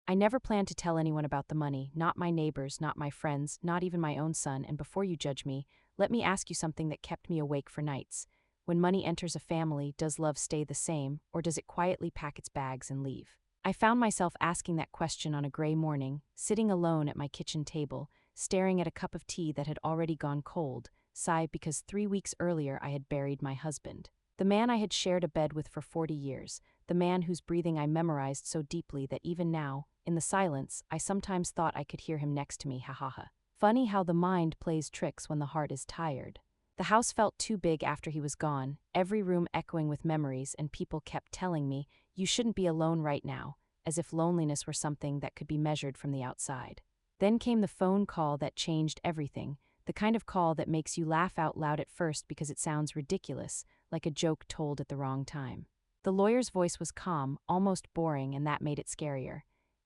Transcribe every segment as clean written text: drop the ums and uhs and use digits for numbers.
I never planned to tell anyone about the money, not my neighbors, not my friends, not even my own son, and before you judge me, let me ask you something that kept me awake for nights. When money enters a family, does love stay the same, or does it quietly pack its bags and leave? I found myself asking that question on a gray morning, sitting alone at my kitchen table, staring at a cup of tea that had already gone cold, sigh because 3 weeks earlier I had buried my husband. The man I had shared a bed with for 40 years, the man whose breathing I memorized so deeply that even now, in the silence, I sometimes thought I could hear him next to me, ha ha ha. Funny how the mind plays tricks when the heart is tired. The house felt too big after he was gone, every room echoing with memories, and people kept telling me, you shouldn't be alone right now, as if loneliness were something that could be measured from the outside. Then came the phone call that changed everything, the kind of call that makes you laugh out loud at first because it sounds ridiculous, like a joke told at the wrong time. The lawyer's voice was calm, almost boring, and that made it scarier.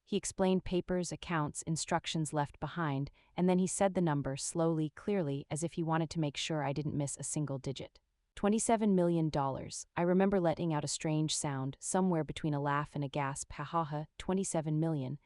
He explained papers, accounts, instructions left behind, and then he said the number slowly, clearly, as if he wanted to make sure I didn't miss a single digit. $27 million. I remember letting out a strange sound, somewhere between a laugh and a gasp, ha ha ha, 27 million.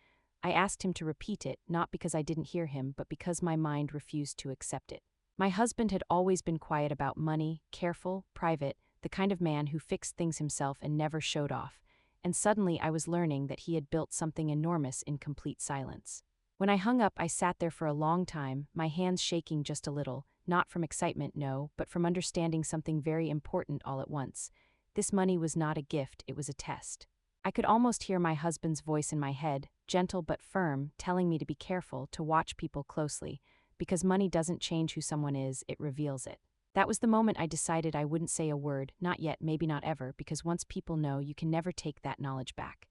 I asked him to repeat it, not because I didn't hear him, but because my mind refused to accept it. My husband had always been quiet about money, careful, private, the kind of man who fixed things himself and never showed off. And suddenly I was learning that he had built something enormous in complete silence. When I hung up, I sat there for a long time, my hands shaking just a little, not from excitement, no, but from understanding something very important all at once. This money was not a gift, it was a test. I could almost hear my husband's voice in my head, gentle but firm, telling me to be careful, to watch people closely, because money doesn't change who someone is, it reveals it. That was the moment I decided I wouldn't say a word, not yet, maybe not ever, because once people know, you can never take that knowledge back.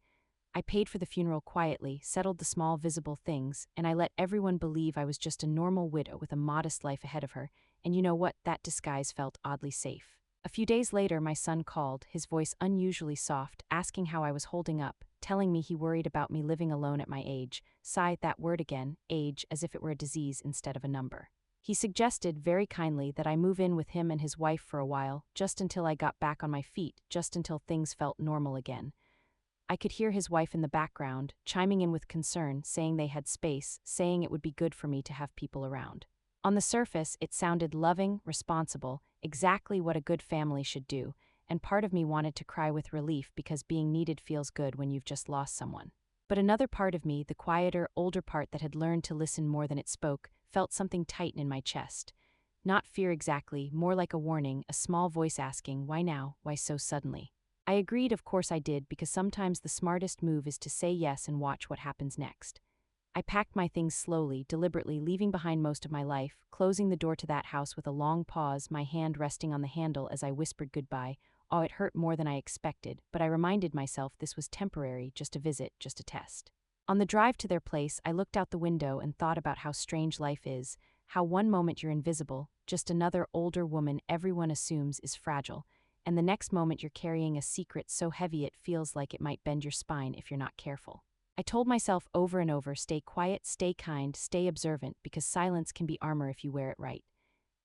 I paid for the funeral quietly, settled the small visible things, and I let everyone believe I was just a normal widow with a modest life ahead of her, and you know what, that disguise felt oddly safe. A few days later, my son called, his voice unusually soft, asking how I was holding up, telling me he worried about me living alone at my age, sigh, that word again, age, as if it were a disease instead of a number. He suggested, very kindly, that I move in with him and his wife for a while, just until I got back on my feet, just until things felt normal again. I could hear his wife in the background, chiming in with concern, saying they had space, saying it would be good for me to have people around. On the surface, it sounded loving, responsible, exactly what a good family should do, and part of me wanted to cry with relief because being needed feels good when you've just lost someone. But another part of me, the quieter, older part that had learned to listen more than it spoke, felt something tighten in my chest. Not fear exactly, more like a warning, a small voice asking, why now, why so suddenly? I agreed, of course I did, because sometimes the smartest move is to say yes and watch what happens next. I packed my things slowly, deliberately, leaving behind most of my life, closing the door to that house with a long pause, my hand resting on the handle as I whispered goodbye. Oh, it hurt more than I expected, but I reminded myself this was temporary, just a visit, just a test. On the drive to their place, I looked out the window and thought about how strange life is, how one moment you're invisible, just another older woman everyone assumes is fragile, and the next moment you're carrying a secret so heavy it feels like it might bend your spine if you're not careful. I told myself over and over, stay quiet, stay kind, stay observant, because silence can be armor if you wear it right.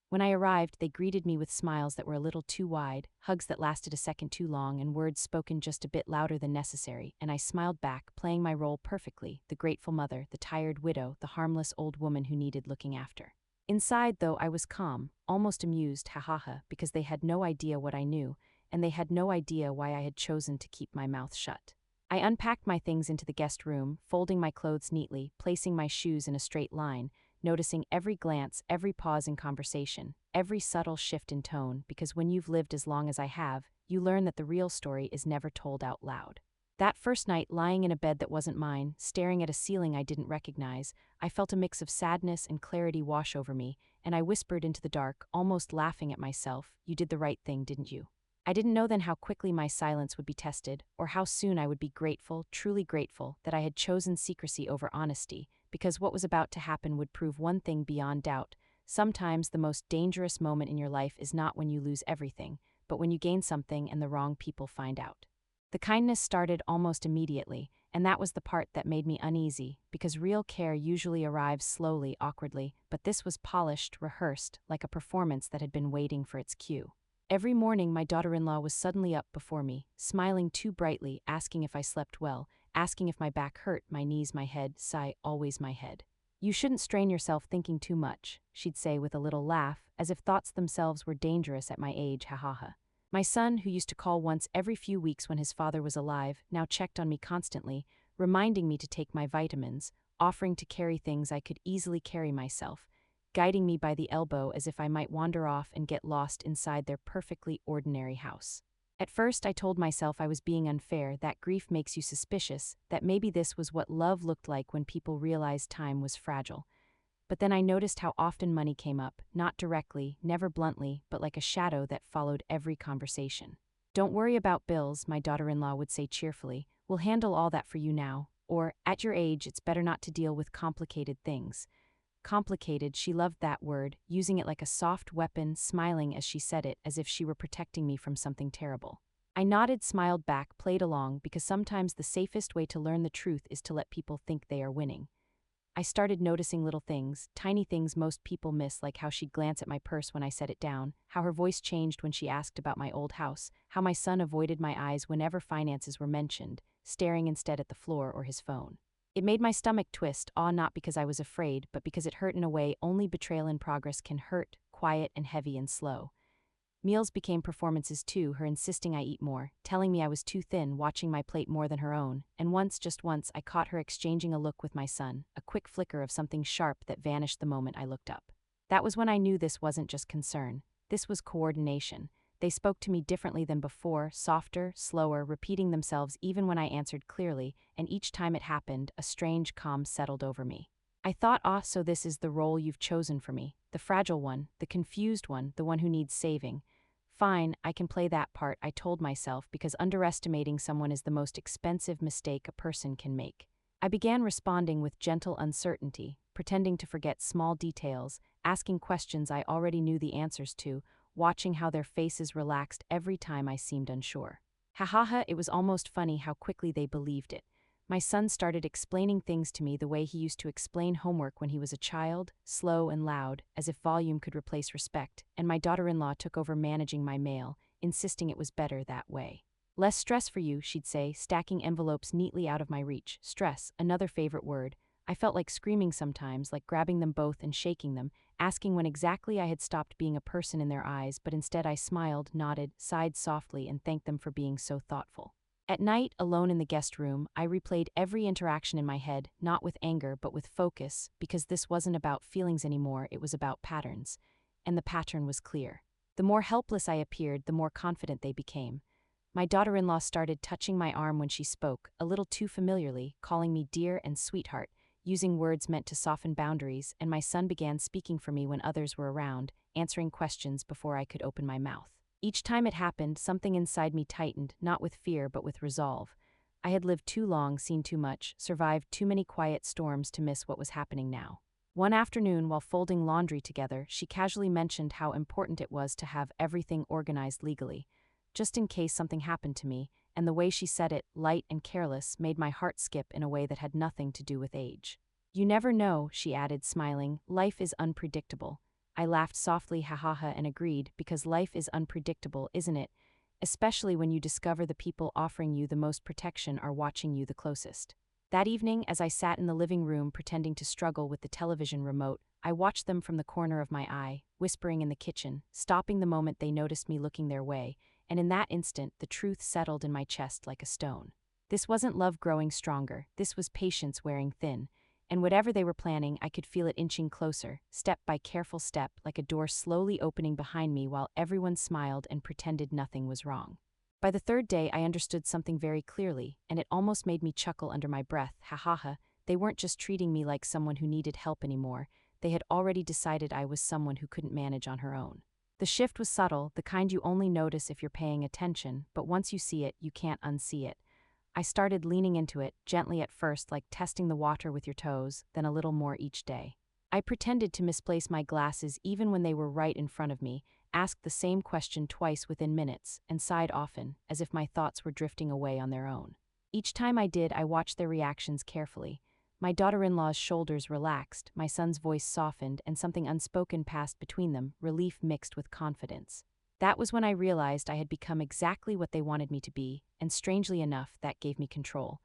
When I arrived, they greeted me with smiles that were a little too wide, hugs that lasted a second too long, and words spoken just a bit louder than necessary, and I smiled back, playing my role perfectly, the grateful mother, the tired widow, the harmless old woman who needed looking after. Inside, though, I was calm, almost amused, ha ha ha, because they had no idea what I knew, and they had no idea why I had chosen to keep my mouth shut. I unpacked my things into the guest room, folding my clothes neatly, placing my shoes in a straight line, noticing every glance, every pause in conversation, every subtle shift in tone, because when you've lived as long as I have, you learn that the real story is never told out loud. That first night, lying in a bed that wasn't mine, staring at a ceiling I didn't recognize, I felt a mix of sadness and clarity wash over me, and I whispered into the dark, almost laughing at myself, you did the right thing, didn't you? I didn't know then how quickly my silence would be tested, or how soon I would be grateful, truly grateful, that I had chosen secrecy over honesty, because what was about to happen would prove one thing beyond doubt. Sometimes the most dangerous moment in your life is not when you lose everything, but when you gain something and the wrong people find out. The kindness started almost immediately, and that was the part that made me uneasy, because real care usually arrives slowly, awkwardly, but this was polished, rehearsed, like a performance that had been waiting for its cue. Every morning my daughter-in-law was suddenly up before me, smiling too brightly, asking if I slept well, asking if my back hurt, my knees, my head, sigh, always my head. You shouldn't strain yourself thinking too much, she'd say with a little laugh, as if thoughts themselves were dangerous at my age, ha ha ha. My son, who used to call once every few weeks when his father was alive, now checked on me constantly, reminding me to take my vitamins, offering to carry things I could easily carry myself, guiding me by the elbow as if I might wander off and get lost inside their perfectly ordinary house. At first, I told myself I was being unfair, that grief makes you suspicious, that maybe this was what love looked like when people realized time was fragile. But then I noticed how often money came up, not directly, never bluntly, but like a shadow that followed every conversation. Don't worry about bills, my daughter-in-law would say cheerfully. We'll handle all that for you now. Or, at your age, it's better not to deal with complicated things. Complicated, she loved that word, using it like a soft weapon, smiling as she said it, as if she were protecting me from something terrible. I nodded, smiled back, played along, because sometimes the safest way to learn the truth is to let people think they are winning. I started noticing little things, tiny things most people miss, like how she'd glance at my purse when I set it down, how her voice changed when she asked about my old house, how my son avoided my eyes whenever finances were mentioned, staring instead at the floor or his phone. It made my stomach twist, not because I was afraid, but because it hurt in a way only betrayal in progress can hurt, quiet and heavy and slow. Meals became performances too, her insisting I eat more, telling me I was too thin, watching my plate more than her own, and once, just once, I caught her exchanging a look with my son, a quick flicker of something sharp that vanished the moment I looked up. That was when I knew this wasn't just concern. This was coordination. They spoke to me differently than before, softer, slower, repeating themselves even when I answered clearly, and each time it happened, a strange calm settled over me. I thought, so this is the role you've chosen for me, the fragile one, the confused one, the one who needs saving. Fine, I can play that part, I told myself, because underestimating someone is the most expensive mistake a person can make. I began responding with gentle uncertainty, pretending to forget small details, asking questions I already knew the answers to, watching how their faces relaxed every time I seemed unsure. Ha ha ha, it was almost funny how quickly they believed it. My son started explaining things to me the way he used to explain homework when he was a child, slow and loud, as if volume could replace respect, and my daughter-in-law took over managing my mail, insisting it was better that way. Less stress for you, she'd say, stacking envelopes neatly out of my reach. Stress, another favorite word. I felt like screaming sometimes, like grabbing them both and shaking them, asking when exactly I had stopped being a person in their eyes, but instead I smiled, nodded, sighed softly, and thanked them for being so thoughtful. At night, alone in the guest room, I replayed every interaction in my head, not with anger but with focus, because this wasn't about feelings anymore, it was about patterns. And the pattern was clear. The more helpless I appeared, the more confident they became. My daughter-in-law started touching my arm when she spoke, a little too familiarly, calling me dear and sweetheart, using words meant to soften boundaries, and my son began speaking for me when others were around, answering questions before I could open my mouth. Each time it happened, something inside me tightened, not with fear but with resolve. I had lived too long, seen too much, survived too many quiet storms to miss what was happening now. One afternoon, while folding laundry together, she casually mentioned how important it was to have everything organized legally, just in case something happened to me, and the way she said it, light and careless, made my heart skip in a way that had nothing to do with age. You never know, she added, smiling, life is unpredictable. I laughed softly, ha ha ha, and agreed, because life is unpredictable, isn't it? Especially when you discover the people offering you the most protection are watching you the closest. That evening, as I sat in the living room pretending to struggle with the television remote, I watched them from the corner of my eye, whispering in the kitchen, stopping the moment they noticed me looking their way, and in that instant, the truth settled in my chest like a stone. This wasn't love growing stronger, this was patience wearing thin. And whatever they were planning, I could feel it inching closer, step by careful step, like a door slowly opening behind me while everyone smiled and pretended nothing was wrong. By the third day, I understood something very clearly, and it almost made me chuckle under my breath, ha ha ha, they weren't just treating me like someone who needed help anymore, they had already decided I was someone who couldn't manage on her own. The shift was subtle, the kind you only notice if you're paying attention, but once you see it, you can't unsee it. I started leaning into it, gently at first, like testing the water with your toes, then a little more each day. I pretended to misplace my glasses even when they were right in front of me, asked the same question twice within minutes, and sighed often, as if my thoughts were drifting away on their own. Each time I did, I watched their reactions carefully. My daughter-in-law's shoulders relaxed, my son's voice softened, and something unspoken passed between them, relief mixed with confidence. That was when I realized I had become exactly what they wanted me to be, and strangely enough, that gave me control.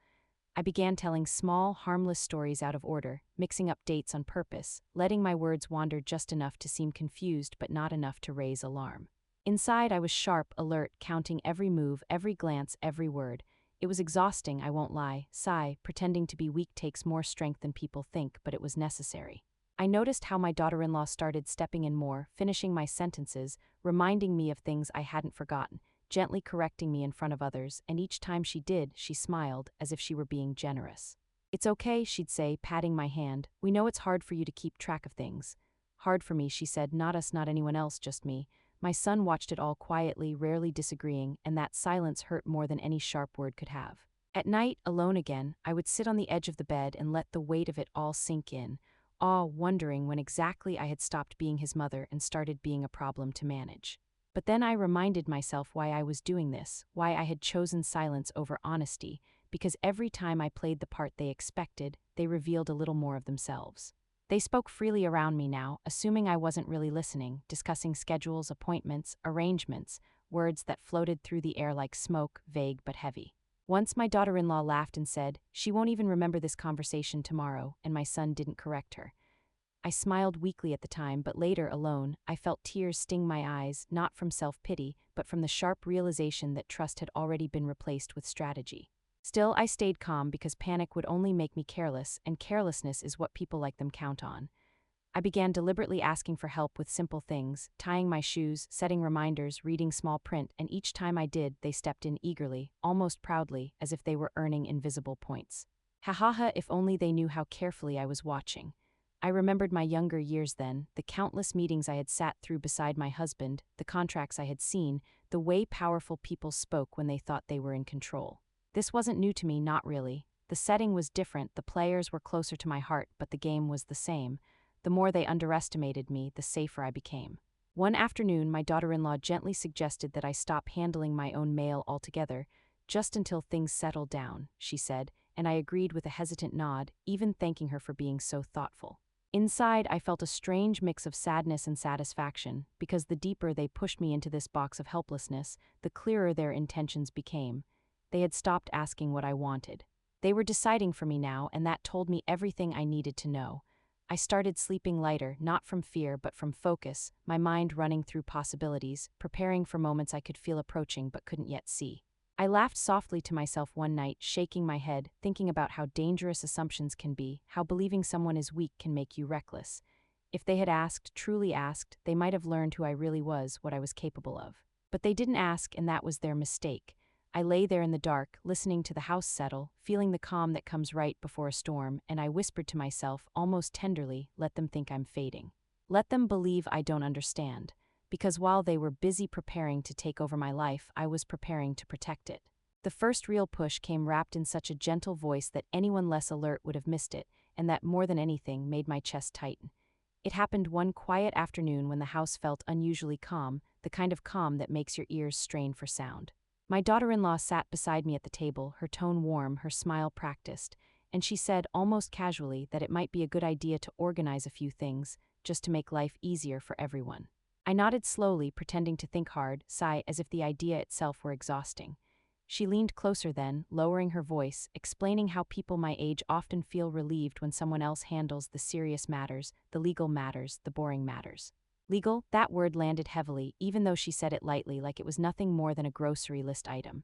I began telling small, harmless stories out of order, mixing up dates on purpose, letting my words wander just enough to seem confused but not enough to raise alarm. Inside, I was sharp, alert, counting every move, every glance, every word. It was exhausting, I won't lie. Sigh, pretending to be weak takes more strength than people think, but it was necessary. I noticed how my daughter-in-law started stepping in more, finishing my sentences, reminding me of things I hadn't forgotten, gently correcting me in front of others, and each time she did, she smiled, as if she were being generous. "It's okay," she'd say, patting my hand. "We know it's hard for you to keep track of things." "Hard for me," she said, "not us, not anyone else, just me." My son watched it all quietly, rarely disagreeing, and that silence hurt more than any sharp word could have. At night, alone again, I would sit on the edge of the bed and let the weight of it all sink in, wondering when exactly I had stopped being his mother and started being a problem to manage. But then I reminded myself why I was doing this, why I had chosen silence over honesty, because every time I played the part they expected, they revealed a little more of themselves. They spoke freely around me now, assuming I wasn't really listening, discussing schedules, appointments, arrangements, words that floated through the air like smoke, vague but heavy. Once my daughter-in-law laughed and said, "She won't even remember this conversation tomorrow," and my son didn't correct her. I smiled weakly at the time, but later, alone, I felt tears sting my eyes, not from self-pity, but from the sharp realization that trust had already been replaced with strategy. Still, I stayed calm because panic would only make me careless, and carelessness is what people like them count on. I began deliberately asking for help with simple things, tying my shoes, setting reminders, reading small print, and each time I did, they stepped in eagerly, almost proudly, as if they were earning invisible points. Ha ha ha, if only they knew how carefully I was watching. I remembered my younger years then, the countless meetings I had sat through beside my husband, the contracts I had seen, the way powerful people spoke when they thought they were in control. This wasn't new to me, not really. The setting was different, the players were closer to my heart, but the game was the same. The more they underestimated me, the safer I became. One afternoon, my daughter-in-law gently suggested that I stop handling my own mail altogether, just until things settled down, she said, and I agreed with a hesitant nod, even thanking her for being so thoughtful. Inside, I felt a strange mix of sadness and satisfaction, because the deeper they pushed me into this box of helplessness, the clearer their intentions became. They had stopped asking what I wanted. They were deciding for me now, and that told me everything I needed to know. I started sleeping lighter, not from fear but from focus, my mind running through possibilities, preparing for moments I could feel approaching but couldn't yet see. I laughed softly to myself one night, shaking my head, thinking about how dangerous assumptions can be, how believing someone is weak can make you reckless. If they had asked, truly asked, they might have learned who I really was, what I was capable of. But they didn't ask, and that was their mistake. I lay there in the dark, listening to the house settle, feeling the calm that comes right before a storm, and I whispered to myself, almost tenderly, let them think I'm fading. Let them believe I don't understand. Because while they were busy preparing to take over my life, I was preparing to protect it. The first real push came wrapped in such a gentle voice that anyone less alert would have missed it, and that, more than anything, made my chest tighten. It happened one quiet afternoon when the house felt unusually calm, the kind of calm that makes your ears strain for sound. My daughter-in-law sat beside me at the table, her tone warm, her smile practiced, and she said, almost casually, that it might be a good idea to organize a few things, just to make life easier for everyone. I nodded slowly, pretending to think hard, sigh as if the idea itself were exhausting. She leaned closer then, lowering her voice, explaining how people my age often feel relieved when someone else handles the serious matters, the legal matters, the boring matters. Legal, that word landed heavily, even though she said it lightly, like it was nothing more than a grocery list item.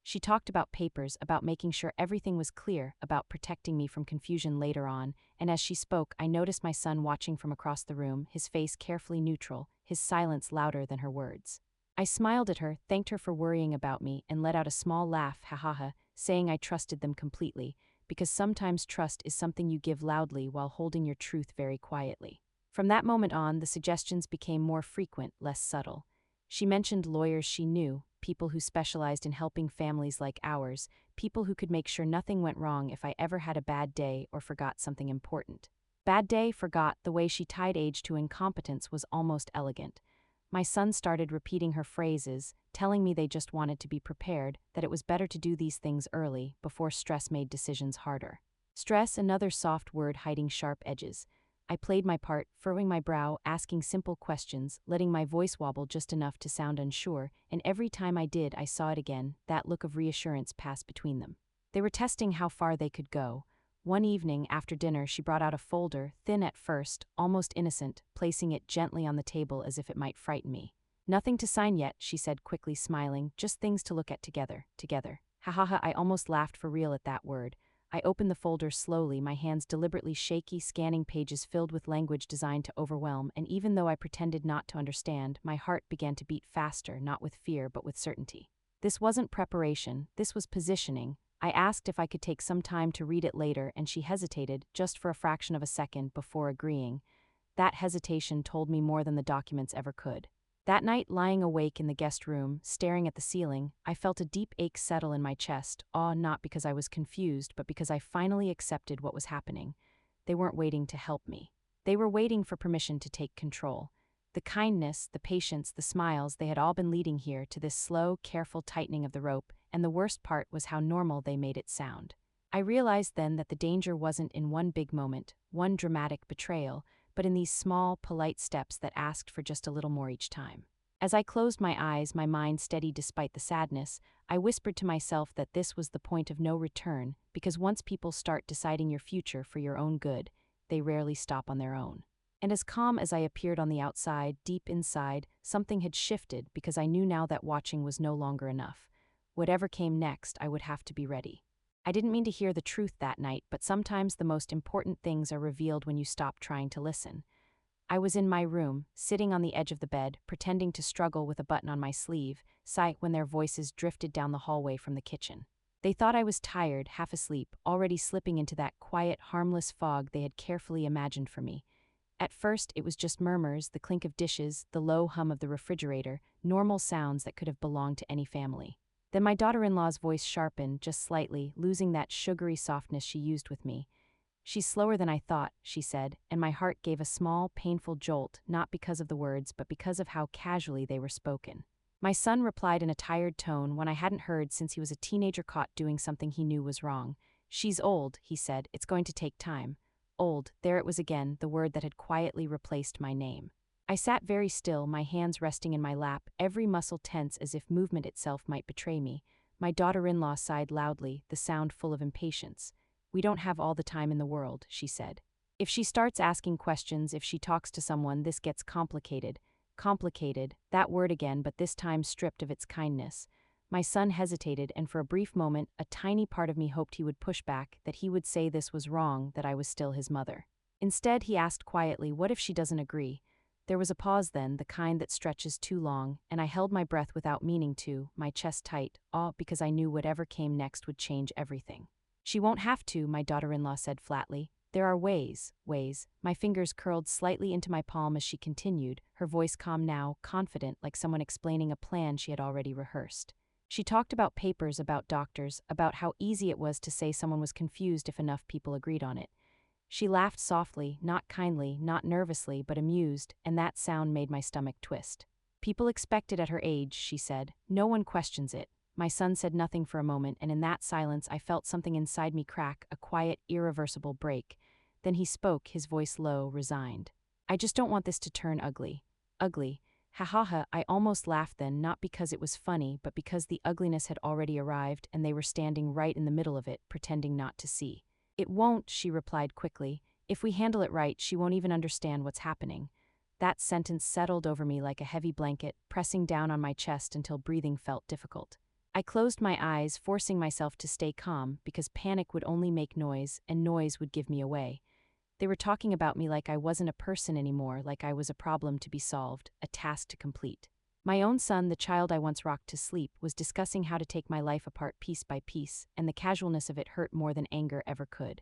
She talked about papers, about making sure everything was clear, about protecting me from confusion later on, and as she spoke, I noticed my son watching from across the room, his face carefully neutral, his silence louder than her words. I smiled at her, thanked her for worrying about me, and let out a small laugh, ha ha ha, saying I trusted them completely, because sometimes trust is something you give loudly while holding your truth very quietly. From that moment on, the suggestions became more frequent, less subtle. She mentioned lawyers she knew, people who specialized in helping families like ours, people who could make sure nothing went wrong if I ever had a bad day or forgot something important. Bad day, forgot, the way she tied age to incompetence was almost elegant. My son started repeating her phrases, telling me they just wanted to be prepared, that it was better to do these things early, before stress made decisions harder. Stress, another soft word hiding sharp edges. I played my part, furrowing my brow, asking simple questions, letting my voice wobble just enough to sound unsure, and every time I did, I saw it again, that look of reassurance pass between them. They were testing how far they could go. One evening, after dinner, she brought out a folder, thin at first, almost innocent, placing it gently on the table as if it might frighten me. "Nothing to sign yet," she said quickly, smiling, "just things to look at together. Ha ha ha." I almost laughed for real at that word. I opened the folder slowly, my hands deliberately shaky, scanning pages filled with language designed to overwhelm, and even though I pretended not to understand, my heart began to beat faster, not with fear but with certainty. This wasn't preparation, this was positioning. I asked if I could take some time to read it later, and she hesitated, just for a fraction of a second, before agreeing. That hesitation told me more than the documents ever could. That night, lying awake in the guest room, staring at the ceiling, I felt a deep ache settle in my chest, awe not because I was confused, but because I finally accepted what was happening. They weren't waiting to help me. They were waiting for permission to take control. The kindness, the patience, the smiles, they had all been leading here to this slow, careful tightening of the rope, and the worst part was how normal they made it sound. I realized then that the danger wasn't in one big moment, one dramatic betrayal, but in these small, polite steps that asked for just a little more each time. As I closed my eyes, my mind steady despite the sadness, I whispered to myself that this was the point of no return, because once people start deciding your future for your own good, they rarely stop on their own. And as calm as I appeared on the outside, deep inside, something had shifted because I knew now that watching was no longer enough. Whatever came next, I would have to be ready. I didn't mean to hear the truth that night, but sometimes the most important things are revealed when you stop trying to listen. I was in my room, sitting on the edge of the bed, pretending to struggle with a button on my sleeve, when their voices drifted down the hallway from the kitchen. They thought I was tired, half asleep, already slipping into that quiet, harmless fog they had carefully imagined for me. At first, it was just murmurs, the clink of dishes, the low hum of the refrigerator, normal sounds that could have belonged to any family. Then my daughter-in-law's voice sharpened, just slightly, losing that sugary softness she used with me. "She's slower than I thought," she said, and my heart gave a small, painful jolt, not because of the words, but because of how casually they were spoken. My son replied in a tired tone, one I hadn't heard since he was a teenager caught doing something he knew was wrong. "She's old," he said, "it's going to take time." Old, there it was again, the word that had quietly replaced my name. I sat very still, my hands resting in my lap, every muscle tense as if movement itself might betray me. My daughter-in-law sighed loudly, the sound full of impatience. "We don't have all the time in the world," she said. "If she starts asking questions, if she talks to someone, this gets complicated." Complicated, that word again, but this time stripped of its kindness. My son hesitated, and for a brief moment, a tiny part of me hoped he would push back, that he would say this was wrong, that I was still his mother. Instead, he asked quietly, "What if she doesn't agree?" There was a pause then, the kind that stretches too long, and I held my breath without meaning to, my chest tight, because I knew whatever came next would change everything. "She won't have to," my daughter-in-law said flatly. "There are ways. My fingers curled slightly into my palm as she continued, her voice calm now, confident, like someone explaining a plan she had already rehearsed. She talked about papers, about doctors, about how easy it was to say someone was confused if enough people agreed on it. She laughed softly, not kindly, not nervously, but amused, and that sound made my stomach twist. "People expect it at her age," she said. "No one questions it." My son said nothing for a moment, and in that silence I felt something inside me crack, a quiet, irreversible break. Then he spoke, his voice low, resigned. "I just don't want this to turn ugly." Ugly. Ha ha ha, I almost laughed then, not because it was funny, but because the ugliness had already arrived and they were standing right in the middle of it, pretending not to see. "It won't," she replied quickly. "If we handle it right, she won't even understand what's happening." That sentence settled over me like a heavy blanket, pressing down on my chest until breathing felt difficult. I closed my eyes, forcing myself to stay calm, because panic would only make noise, and noise would give me away. They were talking about me like I wasn't a person anymore, like I was a problem to be solved, a task to complete. My own son, the child I once rocked to sleep, was discussing how to take my life apart piece by piece, and the casualness of it hurt more than anger ever could.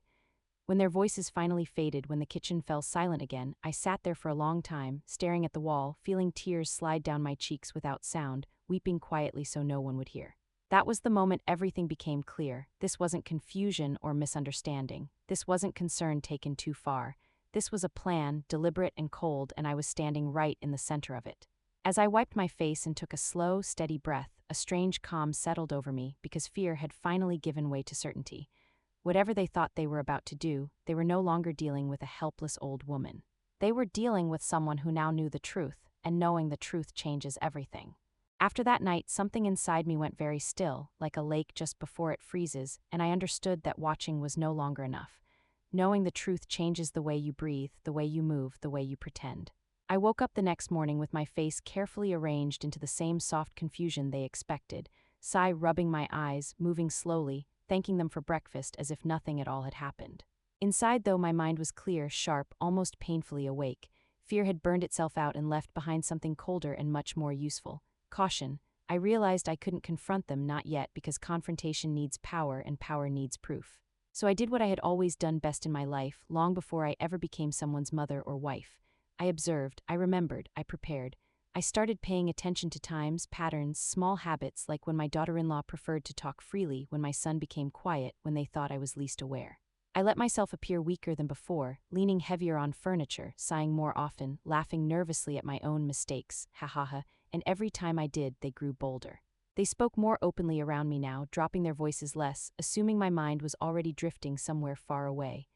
When their voices finally faded, when the kitchen fell silent again, I sat there for a long time, staring at the wall, feeling tears slide down my cheeks without sound, weeping quietly so no one would hear. That was the moment everything became clear. This wasn't confusion or misunderstanding. This wasn't concern taken too far. This was a plan, deliberate and cold, and I was standing right in the center of it. As I wiped my face and took a slow, steady breath, a strange calm settled over me because fear had finally given way to certainty. Whatever they thought they were about to do, they were no longer dealing with a helpless old woman. They were dealing with someone who now knew the truth, and knowing the truth changes everything. After that night, something inside me went very still, like a lake just before it freezes, and I understood that watching was no longer enough. Knowing the truth changes the way you breathe, the way you move, the way you pretend. I woke up the next morning with my face carefully arranged into the same soft confusion they expected, Sai rubbing my eyes, moving slowly, thanking them for breakfast as if nothing at all had happened. Inside, though, my mind was clear, sharp, almost painfully awake. Fear had burned itself out and left behind something colder and much more useful. Caution. I realized I couldn't confront them, not yet, because confrontation needs power and power needs proof. So I did what I had always done best in my life, long before I ever became someone's mother or wife. I observed, I remembered, I prepared. I started paying attention to times, patterns, small habits, like when my daughter-in-law preferred to talk freely, when my son became quiet, when they thought I was least aware. I let myself appear weaker than before, leaning heavier on furniture, sighing more often, laughing nervously at my own mistakes, ha ha ha, and every time I did, they grew bolder. They spoke more openly around me now, dropping their voices less, assuming my mind was already drifting somewhere far away.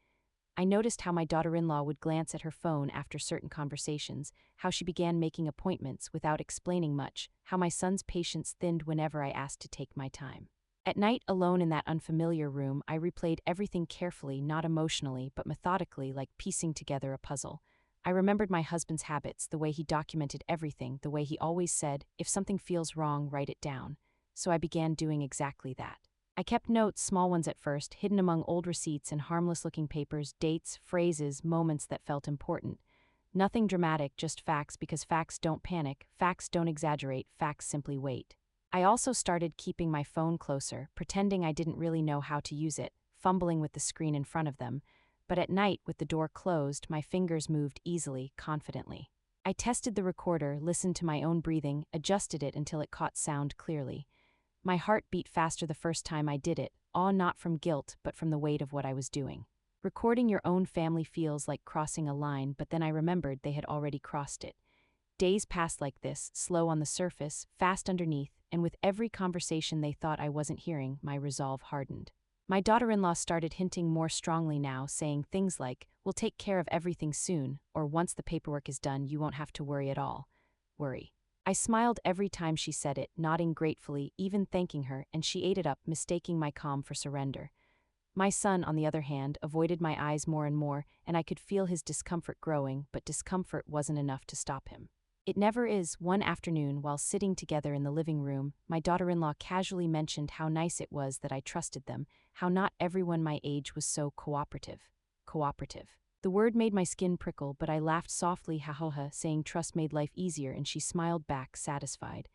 I noticed how my daughter-in-law would glance at her phone after certain conversations, how she began making appointments without explaining much, how my son's patience thinned whenever I asked to take my time. At night, alone in that unfamiliar room, I replayed everything carefully, not emotionally, but methodically, like piecing together a puzzle. I remembered my husband's habits, the way he documented everything, the way he always said, if something feels wrong, write it down. So I began doing exactly that. I kept notes, small ones at first, hidden among old receipts and harmless-looking papers, dates, phrases, moments that felt important. Nothing dramatic, just facts, because facts don't panic, facts don't exaggerate, facts simply wait. I also started keeping my phone closer, pretending I didn't really know how to use it, fumbling with the screen in front of them. But at night, with the door closed, my fingers moved easily, confidently. I tested the recorder, listened to my own breathing, adjusted it until it caught sound clearly. My heart beat faster the first time I did it, awe not from guilt, but from the weight of what I was doing. Recording your own family feels like crossing a line, but then I remembered they had already crossed it. Days passed like this, slow on the surface, fast underneath, and with every conversation they thought I wasn't hearing, my resolve hardened. My daughter-in-law started hinting more strongly now, saying things like, "We'll take care of everything soon," or "Once the paperwork is done, you won't have to worry at all." Worry. I smiled every time she said it, nodding gratefully, even thanking her, and she ate it up, mistaking my calm for surrender. My son, on the other hand, avoided my eyes more and more, and I could feel his discomfort growing, but discomfort wasn't enough to stop him. It never is. One afternoon, while sitting together in the living room, my daughter-in-law casually mentioned how nice it was that I trusted them, how not everyone my age was so cooperative. Cooperative. The word made my skin prickle, but I laughed softly, ha ha ha, saying trust made life easier, and she smiled back, satisfied.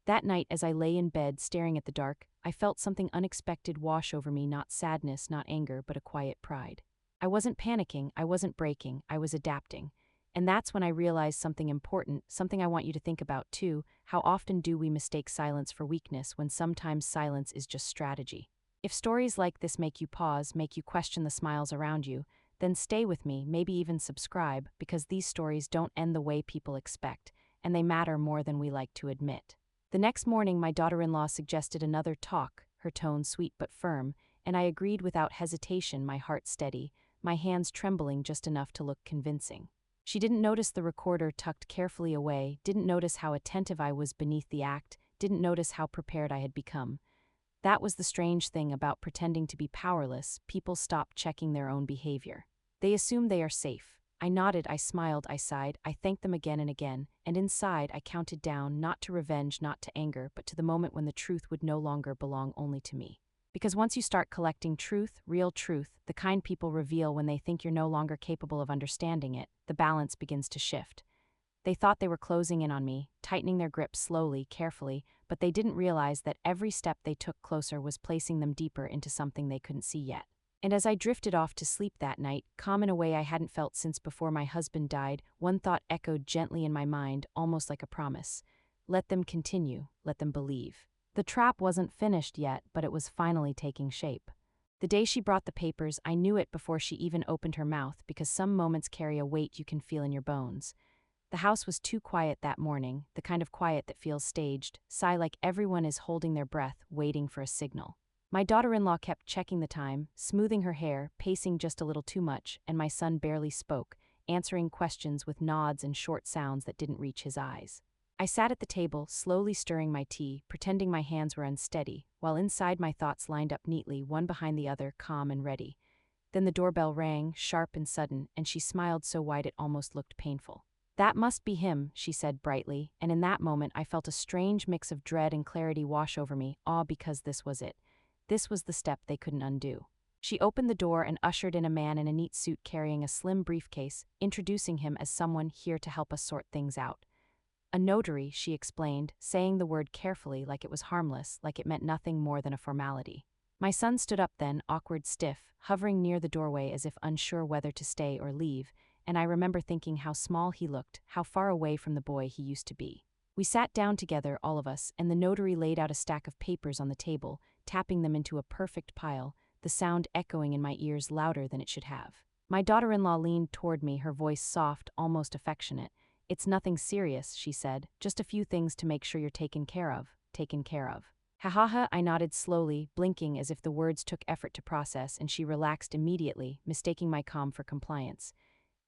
That night, as I lay in bed staring at the dark, I felt something unexpected wash over me, not sadness, not anger, but a quiet pride. I wasn't panicking, I wasn't breaking, I was adapting. And that's when I realized something important, something I want you to think about too. How often do we mistake silence for weakness when sometimes silence is just strategy? If stories like this make you pause, make you question the smiles around you, then stay with me, maybe even subscribe, because these stories don't end the way people expect, and they matter more than we like to admit. The next morning, my daughter-in-law suggested another talk, her tone sweet but firm, and I agreed without hesitation, my heart steady, my hands trembling just enough to look convincing. She didn't notice the recorder tucked carefully away, didn't notice how attentive I was beneath the act, didn't notice how prepared I had become. That was the strange thing about pretending to be powerless. People stop checking their own behavior. They assume they are safe. I nodded, I smiled, I sighed, I thanked them again and again, and inside I counted down, not to revenge, not to anger, but to the moment when the truth would no longer belong only to me. Because once you start collecting truth, real truth, the kind people reveal when they think you're no longer capable of understanding it, the balance begins to shift. They thought they were closing in on me, tightening their grip slowly, carefully, but they didn't realize that every step they took closer was placing them deeper into something they couldn't see yet. And as I drifted off to sleep that night, calm in a way I hadn't felt since before my husband died, one thought echoed gently in my mind, almost like a promise. Let them continue, let them believe. The trap wasn't finished yet, but it was finally taking shape. The day she brought the papers, I knew it before she even opened her mouth, because some moments carry a weight you can feel in your bones. The house was too quiet that morning, the kind of quiet that feels staged, sigh like everyone is holding their breath, waiting for a signal. My daughter-in-law kept checking the time, smoothing her hair, pacing just a little too much, and my son barely spoke, answering questions with nods and short sounds that didn't reach his eyes. I sat at the table, slowly stirring my tea, pretending my hands were unsteady, while inside my thoughts lined up neatly, one behind the other, calm and ready. Then the doorbell rang, sharp and sudden, and she smiled so wide it almost looked painful. "That must be him," she said brightly, and in that moment I felt a strange mix of dread and clarity wash over me, all because this was it. This was the step they couldn't undo. She opened the door and ushered in a man in a neat suit carrying a slim briefcase, introducing him as someone here to help us sort things out. "A notary," she explained, saying the word carefully like it was harmless, like it meant nothing more than a formality. My son stood up then, awkward, stiff, hovering near the doorway as if unsure whether to stay or leave, and I remember thinking how small he looked, how far away from the boy he used to be. We sat down together, all of us, and the notary laid out a stack of papers on the table, tapping them into a perfect pile, the sound echoing in my ears louder than it should have. My daughter-in-law leaned toward me, her voice soft, almost affectionate. "It's nothing serious," she said, "just a few things to make sure you're taken care of, taken care of." "Ha ha ha," I nodded slowly, blinking as if the words took effort to process, and she relaxed immediately, mistaking my calm for compliance.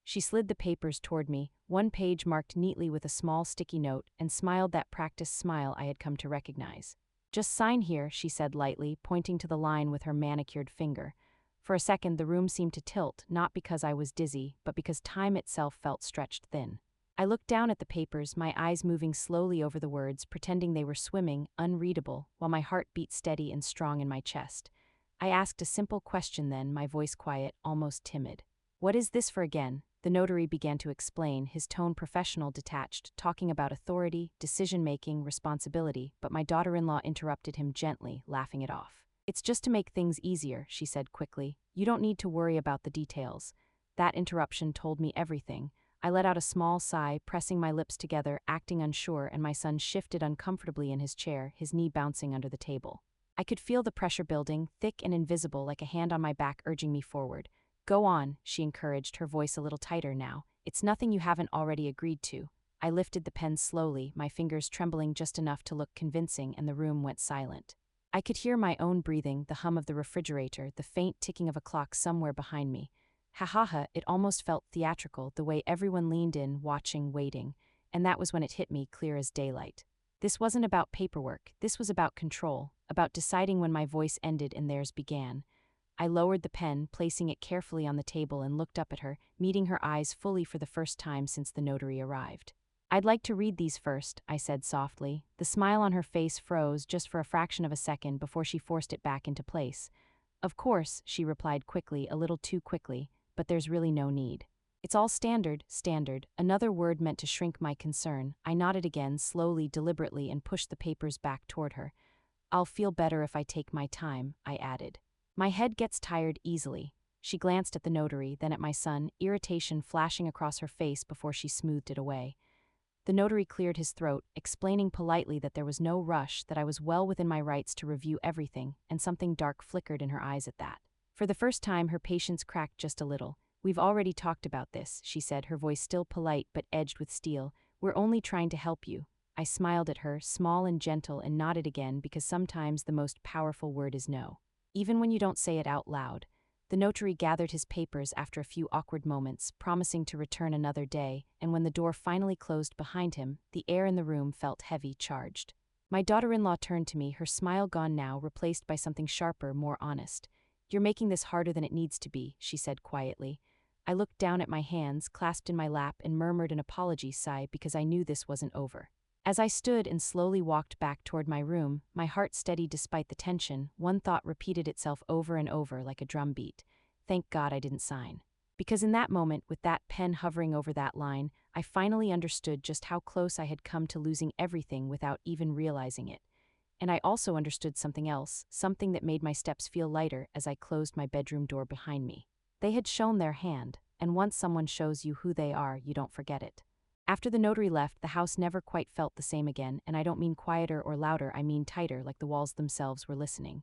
She slid the papers toward me, one page marked neatly with a small sticky note, and smiled that practiced smile I had come to recognize. "Just sign here," she said lightly, pointing to the line with her manicured finger. For a second the room seemed to tilt, not because I was dizzy, but because time itself felt stretched thin. I looked down at the papers, my eyes moving slowly over the words, pretending they were swimming, unreadable, while my heart beat steady and strong in my chest. I asked a simple question then, my voice quiet, almost timid. "What is this for again?" The notary began to explain, his tone professional, detached, talking about authority, decision-making, responsibility, but my daughter-in-law interrupted him gently, laughing it off. "It's just to make things easier," she said quickly. "You don't need to worry about the details." That interruption told me everything. I let out a small sigh, pressing my lips together, acting unsure, and my son shifted uncomfortably in his chair, his knee bouncing under the table. I could feel the pressure building, thick and invisible, like a hand on my back urging me forward. "Go on," she encouraged, her voice a little tighter now. "It's nothing you haven't already agreed to." I lifted the pen slowly, my fingers trembling just enough to look convincing, and the room went silent. I could hear my own breathing, the hum of the refrigerator, the faint ticking of a clock somewhere behind me. Ha ha ha, it almost felt theatrical, the way everyone leaned in, watching, waiting, and that was when it hit me clear as daylight. This wasn't about paperwork, this was about control, about deciding when my voice ended and theirs began. I lowered the pen, placing it carefully on the table, and looked up at her, meeting her eyes fully for the first time since the notary arrived. "I'd like to read these first," I said softly. The smile on her face froze just for a fraction of a second before she forced it back into place. "Of course," she replied quickly, a little too quickly, "but there's really no need." "It's all standard," another word meant to shrink my concern. I nodded again, slowly, deliberately, and pushed the papers back toward her. "I'll feel better if I take my time," I added. "My head gets tired easily." She glanced at the notary, then at my son, irritation flashing across her face before she smoothed it away. The notary cleared his throat, explaining politely that there was no rush, that I was well within my rights to review everything, and something dark flickered in her eyes at that. For the first time, her patience cracked just a little. "We've already talked about this," she said, her voice still polite but edged with steel. "We're only trying to help you." I smiled at her, small and gentle, and nodded again, because sometimes the most powerful word is no, even when you don't say it out loud. The notary gathered his papers after a few awkward moments, promising to return another day, and when the door finally closed behind him, the air in the room felt heavy, charged. My daughter-in-law turned to me, her smile gone now, replaced by something sharper, more honest. "You're making this harder than it needs to be," she said quietly. I looked down at my hands, clasped in my lap, and murmured an apology sigh because I knew this wasn't over. As I stood and slowly walked back toward my room, my heart steady despite the tension, one thought repeated itself over and over like a drum beat. Thank God I didn't sign. Because in that moment, with that pen hovering over that line, I finally understood just how close I had come to losing everything without even realizing it. And I also understood something else, something that made my steps feel lighter as I closed my bedroom door behind me. They had shown their hand, and once someone shows you who they are, you don't forget it. After the notary left, the house never quite felt the same again, and I don't mean quieter or louder, I mean tighter, like the walls themselves were listening.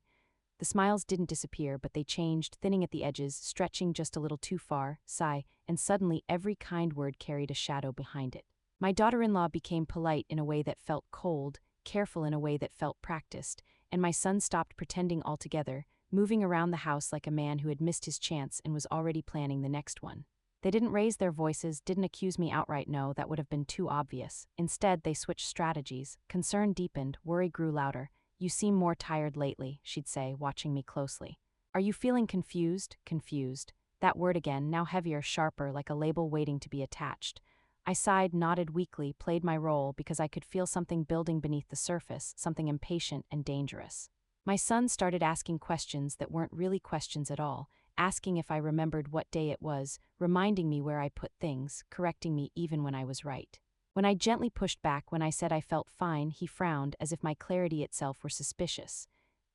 The smiles didn't disappear, but they changed, thinning at the edges, stretching just a little too far, sigh, and suddenly every kind word carried a shadow behind it. My daughter-in-law became polite in a way that felt cold, careful in a way that felt practiced, and my son stopped pretending altogether, moving around the house like a man who had missed his chance and was already planning the next one. They didn't raise their voices, didn't accuse me outright, no, that would have been too obvious. Instead, they switched strategies. Concern deepened, worry grew louder. You seem more tired lately, she'd say, watching me closely. Are you feeling confused? Confused. That word again, now heavier, sharper, like a label waiting to be attached. I sighed, nodded weakly, played my role because I could feel something building beneath the surface, something impatient and dangerous. My son started asking questions that weren't really questions at all, asking if I remembered what day it was, reminding me where I put things, correcting me even when I was right. When I gently pushed back when I said I felt fine, he frowned as if my clarity itself were suspicious.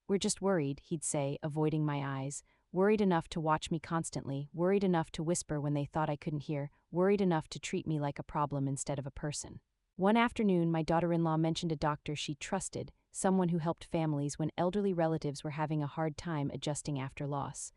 We're just worried, he'd say, avoiding my eyes. Worried enough to watch me constantly, worried enough to whisper when they thought I couldn't hear, worried enough to treat me like a problem instead of a person. One afternoon, my daughter-in-law mentioned a doctor she trusted, someone who helped families when elderly relatives were having a hard time adjusting after loss.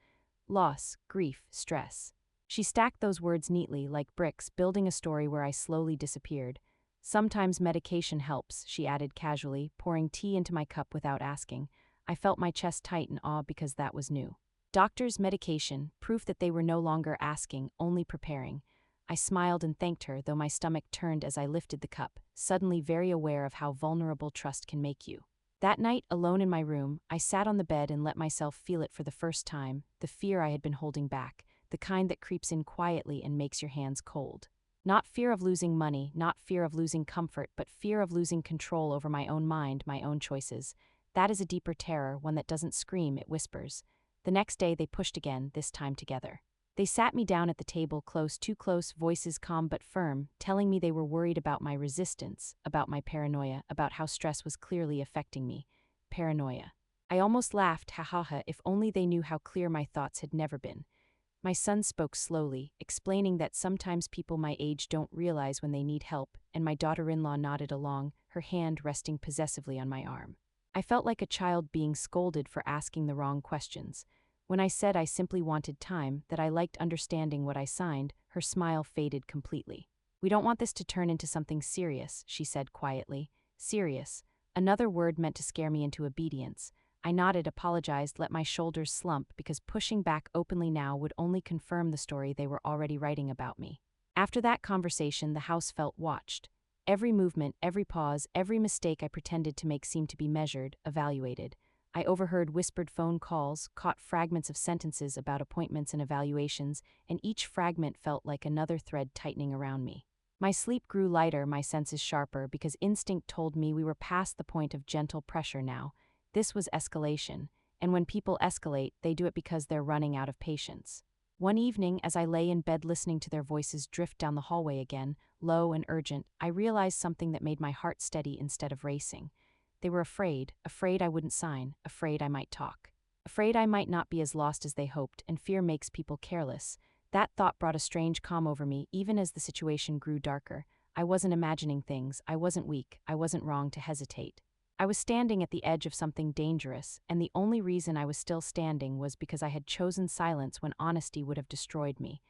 Loss, grief, stress. She stacked those words neatly, like bricks, building a story where I slowly disappeared. Sometimes medication helps, she added casually, pouring tea into my cup without asking. I felt my chest tight in awe because that was new. Doctors, medication, proof that they were no longer asking, only preparing. I smiled and thanked her, though my stomach turned as I lifted the cup, suddenly very aware of how vulnerable trust can make you. That night, alone in my room, I sat on the bed and let myself feel it for the first time, the fear I had been holding back, the kind that creeps in quietly and makes your hands cold. Not fear of losing money, not fear of losing comfort, but fear of losing control over my own mind, my own choices. That is a deeper terror, one that doesn't scream, it whispers. The next day they pushed again, this time together. They sat me down at the table, close, too close, voices calm but firm, telling me they were worried about my resistance, about my paranoia, about how stress was clearly affecting me. Paranoia. I almost laughed, ha ha ha, if only they knew how clear my thoughts had never been. My son spoke slowly, explaining that sometimes people my age don't realize when they need help, and my daughter-in-law nodded along, her hand resting possessively on my arm. I felt like a child being scolded for asking the wrong questions. When I said I simply wanted time, that I liked understanding what I signed, her smile faded completely. We don't want this to turn into something serious, she said quietly. Serious. Another word meant to scare me into obedience. I nodded, apologized, let my shoulders slump because pushing back openly now would only confirm the story they were already writing about me. After that conversation, the house felt watched. Every movement, every pause, every mistake I pretended to make seemed to be measured, evaluated. I overheard whispered phone calls, caught fragments of sentences about appointments and evaluations, and each fragment felt like another thread tightening around me. My sleep grew lighter, my senses sharper, because instinct told me we were past the point of gentle pressure now. This was escalation, and when people escalate, they do it because they're running out of patience. One evening, as I lay in bed listening to their voices drift down the hallway again, low and urgent, I realized something that made my heart steady instead of racing. They were afraid I wouldn't sign, afraid I might talk. Afraid I might not be as lost as they hoped, and fear makes people careless. That thought brought a strange calm over me, even as the situation grew darker. I wasn't imagining things, I wasn't weak, I wasn't wrong to hesitate. I was standing at the edge of something dangerous, and the only reason I was still standing was because I had chosen silence when honesty would have destroyed me.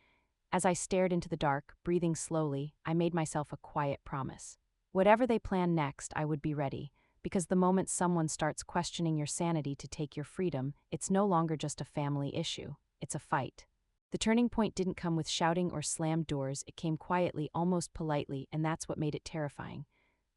As I stared into the dark, breathing slowly, I made myself a quiet promise. Whatever they planned next, I would be ready, because the moment someone starts questioning your sanity to take your freedom, it's no longer just a family issue, it's a fight. The turning point didn't come with shouting or slammed doors, it came quietly, almost politely, and that's what made it terrifying.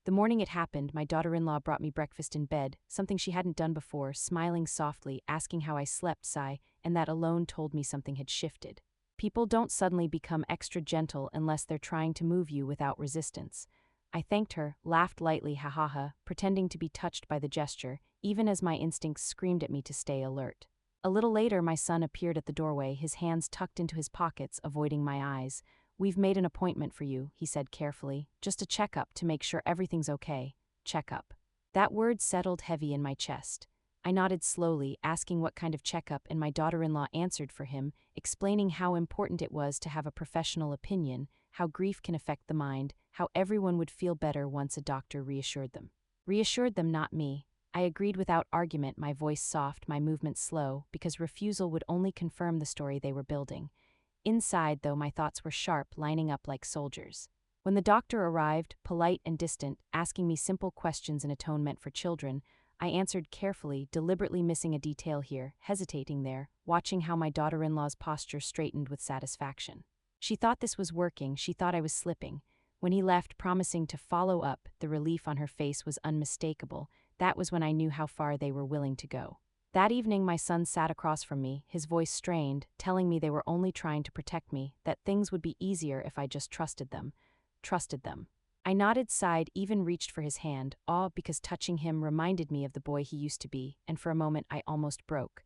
The morning it happened, my daughter-in-law brought me breakfast in bed, something she hadn't done before, smiling softly, asking how I slept, sigh, and that alone told me something had shifted. People don't suddenly become extra gentle unless they're trying to move you without resistance. I thanked her, laughed lightly, ha ha ha, pretending to be touched by the gesture, even as my instincts screamed at me to stay alert. A little later, my son appeared at the doorway, his hands tucked into his pockets, avoiding my eyes. "We've made an appointment for you," he said carefully. "Just a checkup to make sure everything's okay. Checkup." That word settled heavy in my chest. I nodded slowly, asking what kind of checkup, and my daughter-in-law answered for him, explaining how important it was to have a professional opinion, how grief can affect the mind, how everyone would feel better once a doctor reassured them. Reassured them, not me. I agreed without argument, my voice soft, my movements slow, because refusal would only confirm the story they were building. Inside, though, my thoughts were sharp, lining up like soldiers. When the doctor arrived, polite and distant, asking me simple questions in a tone meant for children, I answered carefully, deliberately missing a detail here, hesitating there, watching how my daughter-in-law's posture straightened with satisfaction. She thought this was working, she thought I was slipping. When he left, promising to follow up, the relief on her face was unmistakable. That was when I knew how far they were willing to go. That evening, my son sat across from me, his voice strained, telling me they were only trying to protect me, that things would be easier if I just trusted them. Trusted them. I nodded, sighed, even reached for his hand, because touching him reminded me of the boy he used to be, and for a moment I almost broke.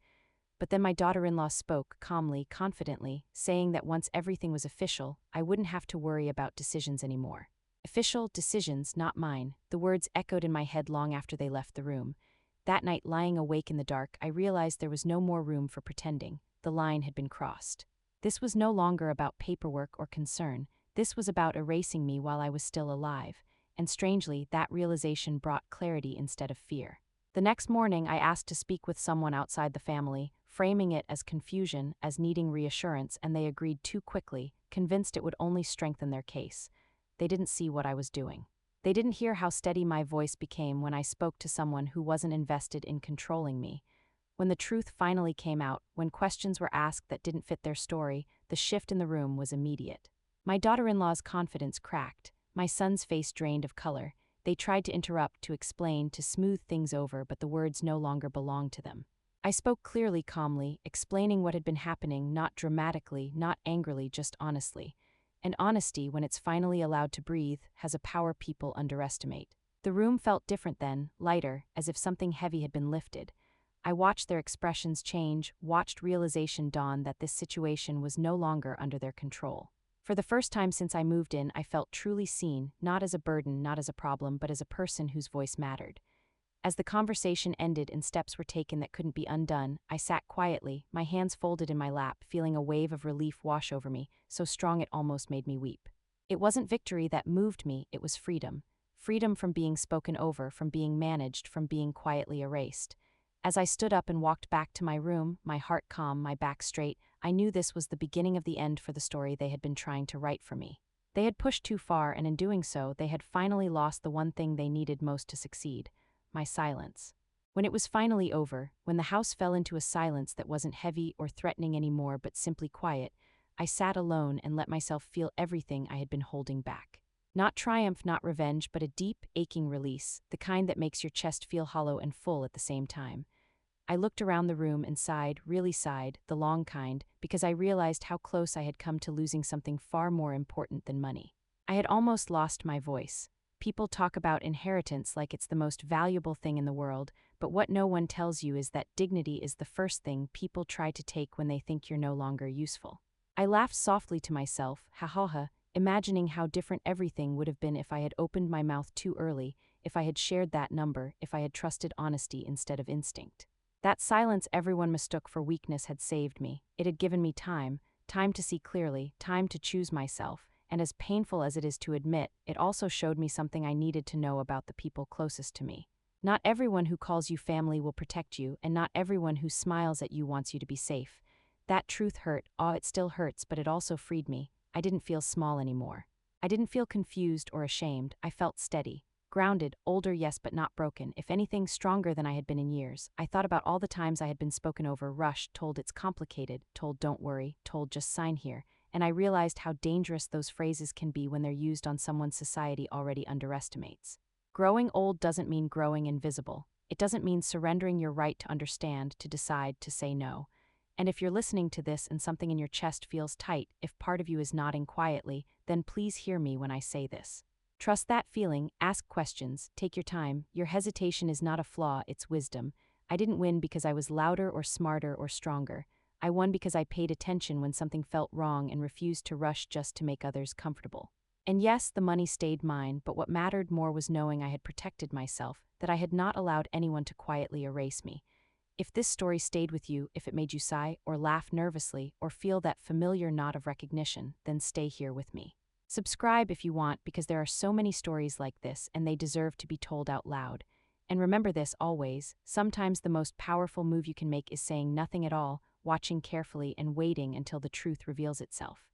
But then my daughter-in-law spoke, calmly, confidently, saying that once everything was official, I wouldn't have to worry about decisions anymore. Official decisions, not mine. The words echoed in my head long after they left the room. That night, lying awake in the dark, I realized there was no more room for pretending. The line had been crossed. This was no longer about paperwork or concern. This was about erasing me while I was still alive. And strangely, that realization brought clarity instead of fear. The next morning, I asked to speak with someone outside the family, framing it as confusion, as needing reassurance, and they agreed too quickly, convinced it would only strengthen their case. They didn't see what I was doing. They didn't hear how steady my voice became when I spoke to someone who wasn't invested in controlling me. When the truth finally came out, when questions were asked that didn't fit their story, the shift in the room was immediate. My daughter-in-law's confidence cracked, my son's face drained of color. They tried to interrupt, to explain, to smooth things over, but the words no longer belonged to them. I spoke clearly, calmly, explaining what had been happening, not dramatically, not angrily, just honestly. And honesty, when it's finally allowed to breathe, has a power people underestimate. The room felt different then, lighter, as if something heavy had been lifted. I watched their expressions change, watched realization dawn that this situation was no longer under their control. For the first time since I moved in, I felt truly seen, not as a burden, not as a problem, but as a person whose voice mattered. As the conversation ended and steps were taken that couldn't be undone, I sat quietly, my hands folded in my lap, feeling a wave of relief wash over me, so strong it almost made me weep. It wasn't victory that moved me, it was freedom. Freedom from being spoken over, from being managed, from being quietly erased. As I stood up and walked back to my room, my heart calm, my back straight, I knew this was the beginning of the end for the story they had been trying to write for me. They had pushed too far, and in doing so, they had finally lost the one thing they needed most to succeed: my silence. When it was finally over, when the house fell into a silence that wasn't heavy or threatening anymore but simply quiet, I sat alone and let myself feel everything I had been holding back. Not triumph, not revenge, but a deep, aching release, the kind that makes your chest feel hollow and full at the same time. I looked around the room and sighed, really sighed, the long kind, because I realized how close I had come to losing something far more important than money. I had almost lost my voice. People talk about inheritance like it's the most valuable thing in the world, but what no one tells you is that dignity is the first thing people try to take when they think you're no longer useful. I laughed softly to myself, ha ha ha, imagining how different everything would have been if I had opened my mouth too early, if I had shared that number, if I had trusted honesty instead of instinct. That silence everyone mistook for weakness had saved me. It had given me time to see clearly, time to choose myself, and as painful as it is to admit, it also showed me something I needed to know about the people closest to me. Not everyone who calls you family will protect you, and not everyone who smiles at you wants you to be safe. That truth hurt, it still hurts, but it also freed me. I didn't feel small anymore. I didn't feel confused or ashamed, I felt steady. Grounded, older yes but not broken, if anything stronger than I had been in years. I thought about all the times I had been spoken over, rushed, told it's complicated, told don't worry, told just sign here, and I realized how dangerous those phrases can be when they're used on someone society already underestimates. Growing old doesn't mean growing invisible. It doesn't mean surrendering your right to understand, to decide, to say no. And if you're listening to this and something in your chest feels tight, if part of you is nodding quietly, then please hear me when I say this. Trust that feeling, ask questions, take your time. Your hesitation is not a flaw, it's wisdom. I didn't win because I was louder or smarter or stronger. I won because I paid attention when something felt wrong and refused to rush just to make others comfortable. And yes, the money stayed mine, but what mattered more was knowing I had protected myself, that I had not allowed anyone to quietly erase me. If this story stayed with you, if it made you sigh, or laugh nervously, or feel that familiar nod of recognition, then stay here with me. Subscribe if you want, because there are so many stories like this and they deserve to be told out loud. And remember this always, sometimes the most powerful move you can make is saying nothing at all, watching carefully and waiting until the truth reveals itself.